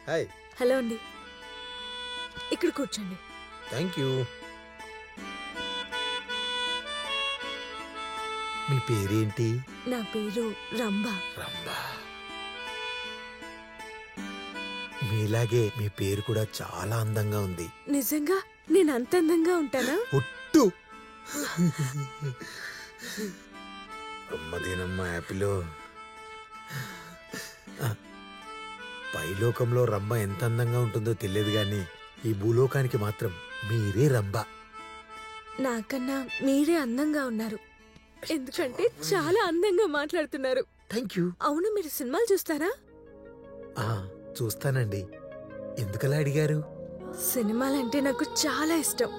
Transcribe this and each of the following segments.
Hi. Hello అండి, ఇక్కడ కూర్చోండి. Thank you. మీ పేరేంటి? నా పేరు రంభా. రంభా. మీలాగే మీ పేరు కూడా చాలా అందంగా ఉంది. నిజంగా నేను అంత అందంగా ఉంటానా? పుట్టు. అమ్మదీనమ్మ యాపిలో. పైలోకంలో రంభ ఎంత అందంగా ఉంటుందో తెలియదు గాని ఈ భూలోకానికి మాత్రం మీరే రంభ. నాకన్నా మీరే అందంగా ఉన్నారు, ఎందుకంటే చాలా అందంగా మాట్లాడుతున్నారు. Thank you. అవును, మీరు సినిమాలు చూస్తారా? చూస్తానండి. ఎందుకలా అడిగారు? సినిమాలంటే నాకు చాలా ఇష్టం,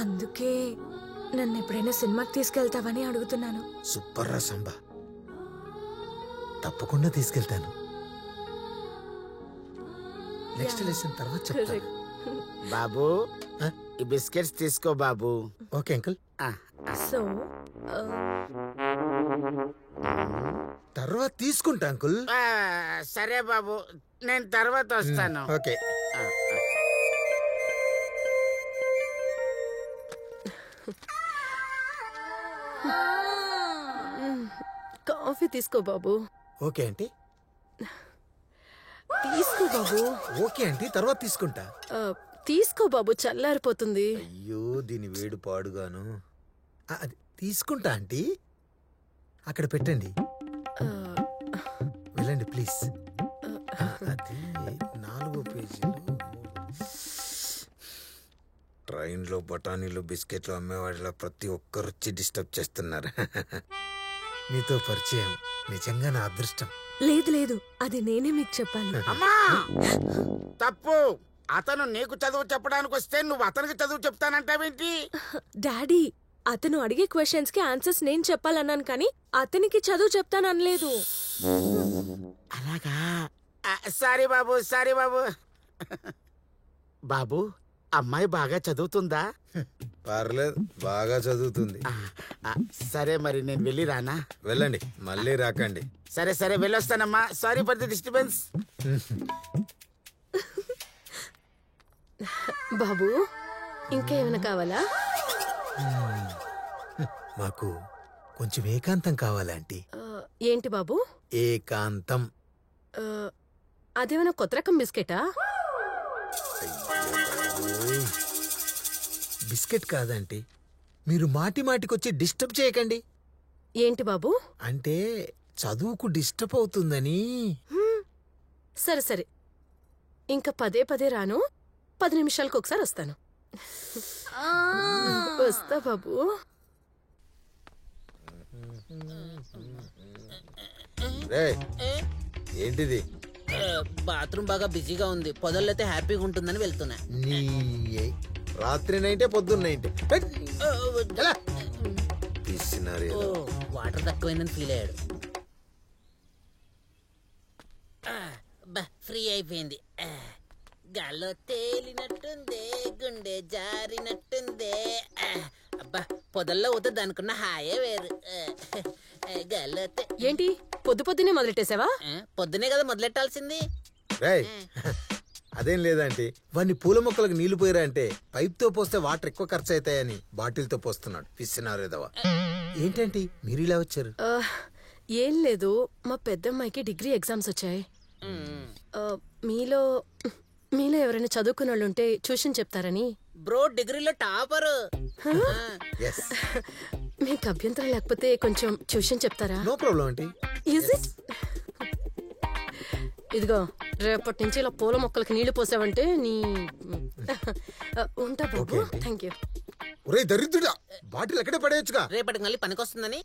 అందుకే నన్ను ఎప్పుడైనా సినిమాకి తీసుకెళ్తావని అడుగుతున్నాను. సూపర్ రా సంబ, తప్పకుండా తీసుకెళ్తాను. నెక్స్ట్ లెసన్ తర్వాత చెప్తాను. బాబు, ఈ బిస్కెట్స్ తీసుకో బాబు. Okay uncle. సో తర్వాత తీసుకుంటా అంకుల్. సరే బాబు, నేను తర్వాత వస్తాను. ఓకే. కాఫీ తీసుకో బాబు. Okay aunty. తీసుకో బాబు. ఓకే ఆంటీ, తర్వాత తీసుకుంటా. తీసుకో బాబు, చల్లారిపోతుంది. అయ్యో దీని వేడు పాడుగాను. అది తీసుకుంటా ఆంటీ. అక్కడ పెట్టండి. వెళ్ళండి ప్లీజ్. అది 4వ పేజీలో. ట్రైన్లో బఠానీలు బిస్కెట్లు అమ్మేవాడిలా ప్రతి ఒక్కరు వచ్చి డిస్టర్బ్ చేస్తున్నారు. మీతో పరిచయం నిజంగా నా అదృష్టం. లేదు లేదు, అది నేనే మీకు చెప్పాలి. అమ్మా, తప్పు. అతను నీకు చదువు చెప్పడానికి వస్తే నువ్వు అతనికి చదువు చెప్తానంటావేంటి? డాడీ, అతను అడిగే క్వశ్చన్స్ కి ఆన్సర్స్ నేను చెప్పాలన్నాను, కానీ అతనికి చదువు చెప్తాననలేదు. అలాగా? సారీ బాబు, సారీ బాబు. బాబు, అమ్మాయి బాగా చదువుతుందా? పర్లేదు, బాగా చదువుతుంది. సరే, మరి నేను వెళ్ళి రానా? వెళ్ళండి, మళ్ళీ రాకండి. సరే సరే, వెళ్ళొస్తానమ్మా. Sorry for the disturbance. బాబు, ఇంకా ఏమైనా కావాలా? మాకు కొంచెం ఏకాంతం కావాలంటీ. ఏంటి బాబు? ఏకాంతం. అదేమైనా కొత్త రకం బిస్కెటా? బిస్కెట్ కాదంటీ, మీరు మాటి మాటికొచ్చి డిస్టర్బ్ చేయకండి. ఏంటి బాబు? అంటే చదువుకు డిస్టర్బ్ అవుతుందని. సరే సరే, ఇంకా పదే పదే రాను, 10 నిమిషాలకు ఒకసారి వస్తాను. వస్తా బాబు. ఏంటిది? బాత్రూమ్ బాగా బిజీగా ఉంది, పొదల్లైతే హ్యాపీగా ఉంటుందని వెళ్తున్నా. రాత్రి నైంటే పొద్దున్న నైంటే వాటర్ తక్కువైందని ఫీల్ అయ్యాడు. ఫ్రీ అయిపోయింది. గాల్లో తేలినట్టుందే, గుండె జారినట్టుందే. అబ్బా, పొదల్లో పోతే దానికున్న హాయే వేరు. ఏంటి పొద్దు పొద్దునే మొదలెట్టేసావా? పొద్దునే కదా మొదలెట్టాల్సింది. అదేం లేదంటే వాడిని పూల మొక్కలకు నీళ్లు పోయిరా అంటే పైప్ తో పోస్తే వాటర్ ఎక్కువ ఖర్చు అవుతాయని బాటిల్ తో పోస్తున్నాడు. పిసినారేదవా. ఏంటంటే మీరు ఇలా వచ్చారు? ఏం లేదు, మా పెద్దమ్మాయికి డిగ్రీ ఎగ్జామ్స్ వచ్చాయి. మీలో ఎవరైనా చదువుకున్న వాళ్ళు ఉంటే ట్యూషన్ చెప్తారని. బ్రో డిగ్రీలో టాపర్. మీకు అభ్యంతరం లేకపోతే కొంచెం ట్యూషన్ చెప్తారా? No problem aunty. ఇదిగో, రేపటి నుంచి ఇలా పూల మొక్కలకి నీళ్లు పోసావంటే నీ ఉంటా బాబు. Thank you. ఒరేయ్ దరిద్రుడా, బాటిల్ ఎక్కడే పడేయచ్చుగా. రేపటికి మళ్ళీ పనికొస్తుందని.